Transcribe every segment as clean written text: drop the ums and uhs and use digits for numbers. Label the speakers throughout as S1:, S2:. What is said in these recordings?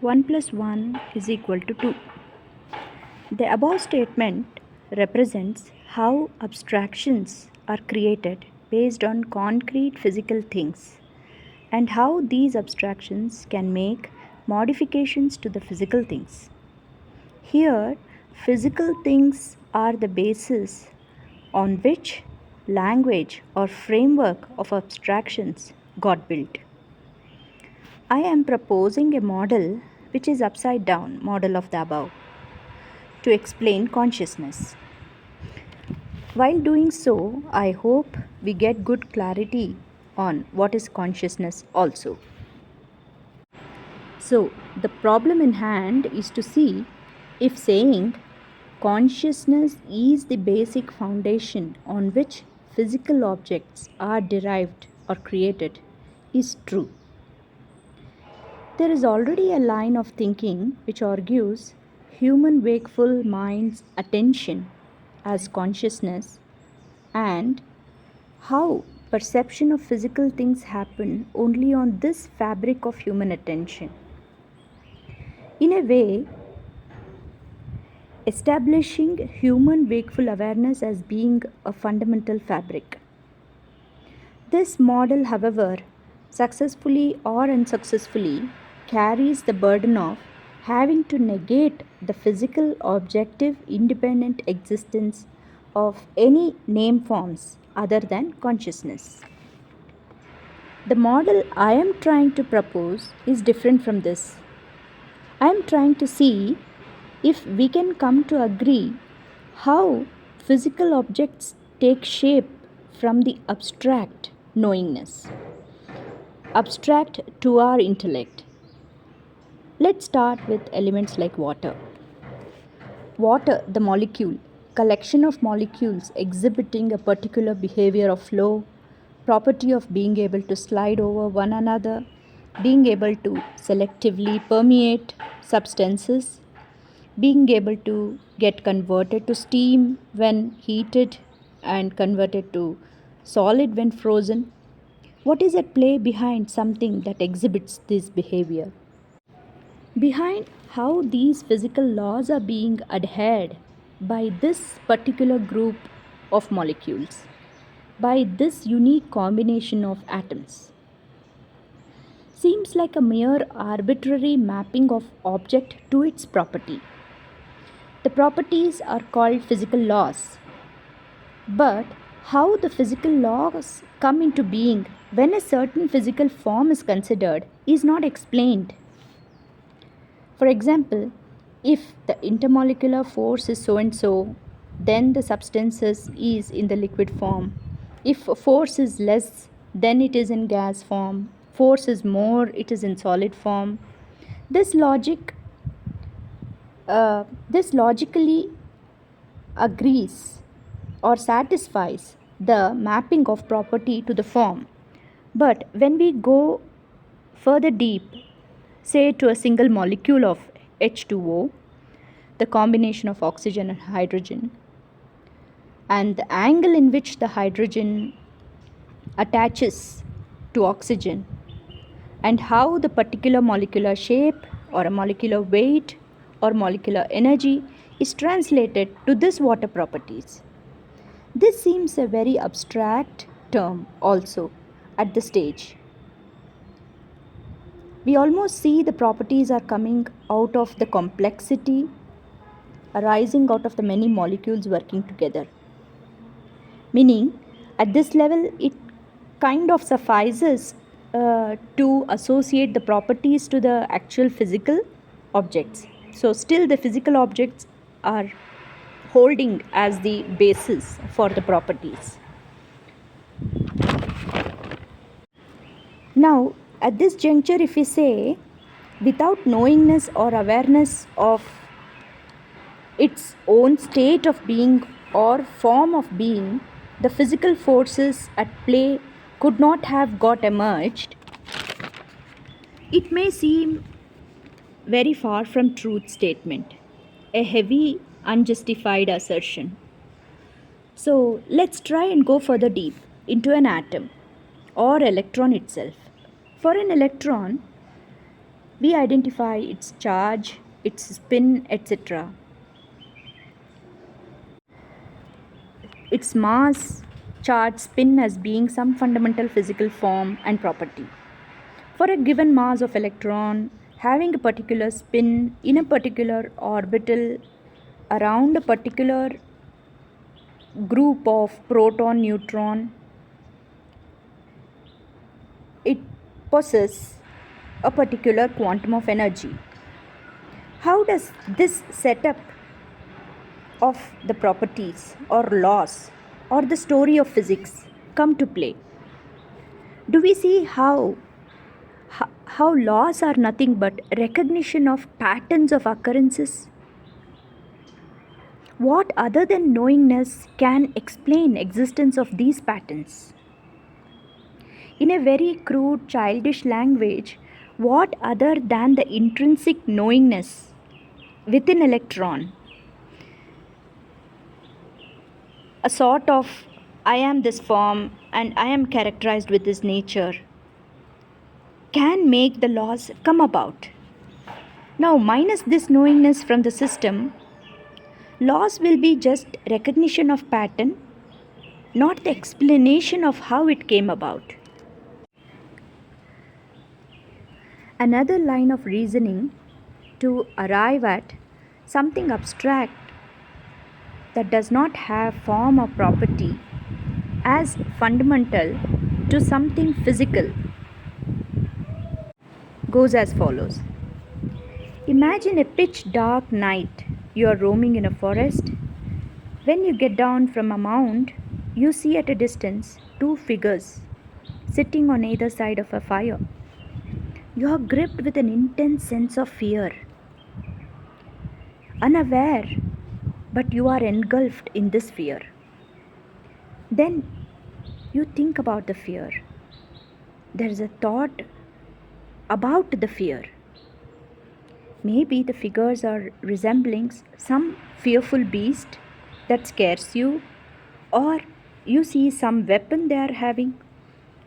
S1: 1 plus 1 is equal to 2. The above statement represents how abstractions are created based on concrete physical things and how these abstractions can make modifications to the physical things. Here, physical things are the basis on which language or framework of abstractions got built. I am proposing a model which is upside down model of the above to explain consciousness. While doing so, I hope we get good clarity on what is consciousness also. So, the problem in hand is to see if saying consciousness is the basic foundation on which physical objects are derived or created is true. There is already a line of thinking which argues human wakeful mind's attention as consciousness and how perception of physical things happen only on this fabric of human attention. In a way, establishing human wakeful awareness as being a fundamental fabric. This model, however, successfully or unsuccessfully, carries the burden of having to negate the physical objective independent existence of any name forms other than consciousness. The model I am trying to propose is different from this. I am trying to see if we can come to agree how physical objects take shape from the abstract knowingness, abstract to our intellect. Let's start with elements like water. Water, the molecule, collection of molecules exhibiting a particular behavior of flow, property of being able to slide over one another, being able to selectively permeate substances, being able to get converted to steam when heated and converted to solid when frozen. What is at play behind something that exhibits this behavior? Behind how these physical laws are being adhered by this particular group of molecules, by this unique combination of atoms, seems like a mere arbitrary mapping of object to its property. The properties are called physical laws. But how the physical laws come into being when a certain physical form is considered is not explained. For example, if the intermolecular force is so and so, then the substances is in the liquid form. If force is less, then it is in gas form. Force is more, it is in solid form. This logically agrees or satisfies the mapping of property to the form. But when we go further deep, say to a single molecule of H2O, the combination of oxygen and hydrogen, and the angle in which the hydrogen attaches to oxygen, and how the particular molecular shape or a molecular weight or molecular energy is translated to this water properties. This seems a very abstract term also at this stage. We almost see the properties are coming out of the complexity arising out of the many molecules working together. Meaning, at this level, it kind of suffices to associate the properties to the actual physical objects. So, still the physical objects are holding as the basis for the properties. Now, at this juncture, if we say without knowingness or awareness of its own state of being or form of being, the physical forces at play could not have got emerged, it may seem very far from truth statement, a heavy, unjustified assertion. So let's try and go further deep into an atom or electron itself. For an electron, We identify its charge, its spin, etc. Its mass, charge, spin as being some fundamental physical form and property. For a given mass of electron, having a particular spin in a particular orbital around a particular group of proton, neutron, it possesses a particular quantum of energy. How does this setup of the properties or laws or the story of physics come to play? Do we see how laws are nothing but recognition of patterns of occurrences? What other than knowingness can explain existence of these patterns? In a very crude childish language, what other than the intrinsic knowingness within electron, a sort of I am this form and I am characterized with this nature, can make the laws come about? Now, minus this knowingness from the system, laws will be just recognition of pattern, not the explanation of how it came about. Another line of reasoning to arrive at something abstract that does not have form or property as fundamental to something physical goes as follows. Imagine a pitch dark night. You are roaming in a forest. When you get down from a mount, you see at a distance two figures sitting on either side of a fire. You are gripped with an intense sense of fear. Unaware, but you are engulfed in this fear. Then you think about the fear. There is a thought about the fear. Maybe the figures are resembling some fearful beast that scares you, or you see some weapon they are having,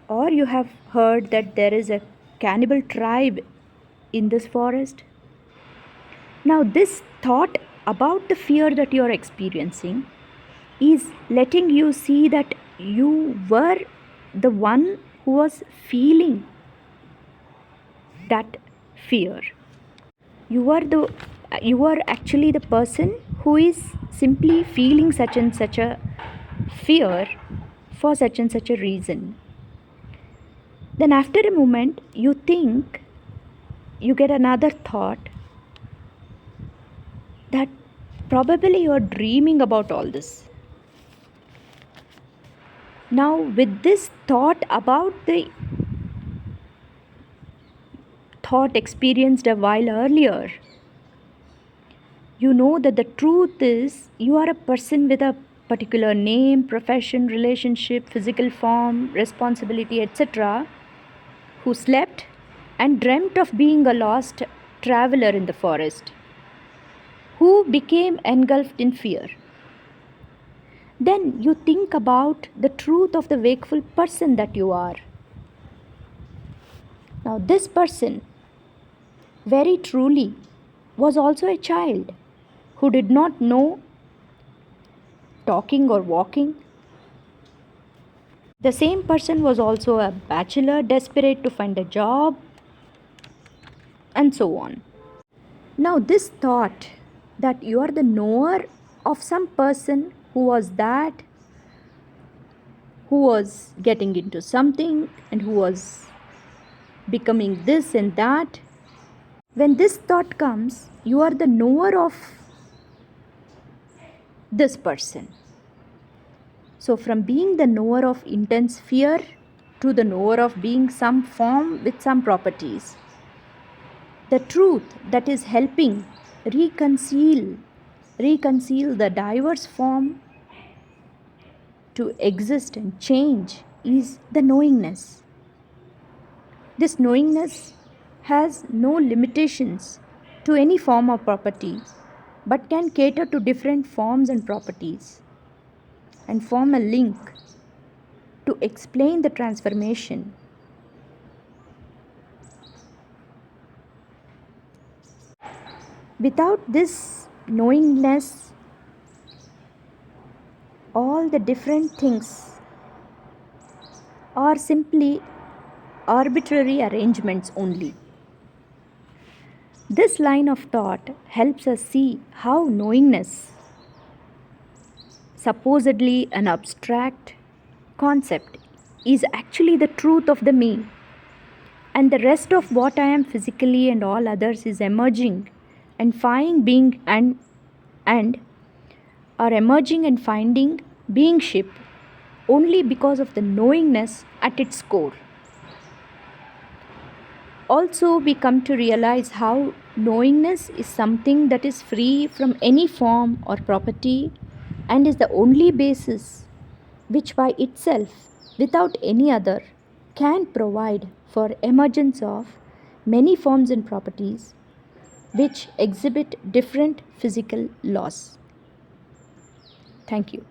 S1: or you have heard that there is a cannibal tribe in this forest. Now, this thought about the fear that you are experiencing is letting you see that you were the one who was feeling that fear. You are actually the person who is simply feeling such and such a fear for such and such a reason. Then after a moment you think, you get another thought that probably you are dreaming about all this. Now, with this thought about the thought experienced a while earlier, you know that the truth is you are a person with a particular name, profession, relationship, physical form, responsibility, etc., who slept and dreamt of being a lost traveler in the forest, who became engulfed in fear. Then you think about the truth of the wakeful person that you are. Now, this person, very truly, was also a child who did not know talking or walking. The same person was also a bachelor, desperate to find a job, and so on. Now, this thought that you are the knower of some person who was getting into something and who was becoming this and that. When this thought comes, you are the knower of this person. So, from being the knower of intense fear to the knower of being some form with some properties, the truth that is helping reconcile the diverse form to exist and change is the knowingness. This knowingness has no limitations to any form or property, but can cater to different forms and properties and form a link to explain the transformation. Without this knowingness, all the different things are simply arbitrary arrangements only. This line of thought helps us see how knowingness, supposedly an abstract concept, is actually the truth of the me, and the rest of what I am physically and all others is emerging and finding being and are emerging and finding beingship only because of the knowingness at its core. Also, we come to realize how knowingness is something that is free from any form or property and is the only basis which by itself, without any other, can provide for emergence of many forms and properties which exhibit different physical laws. Thank you.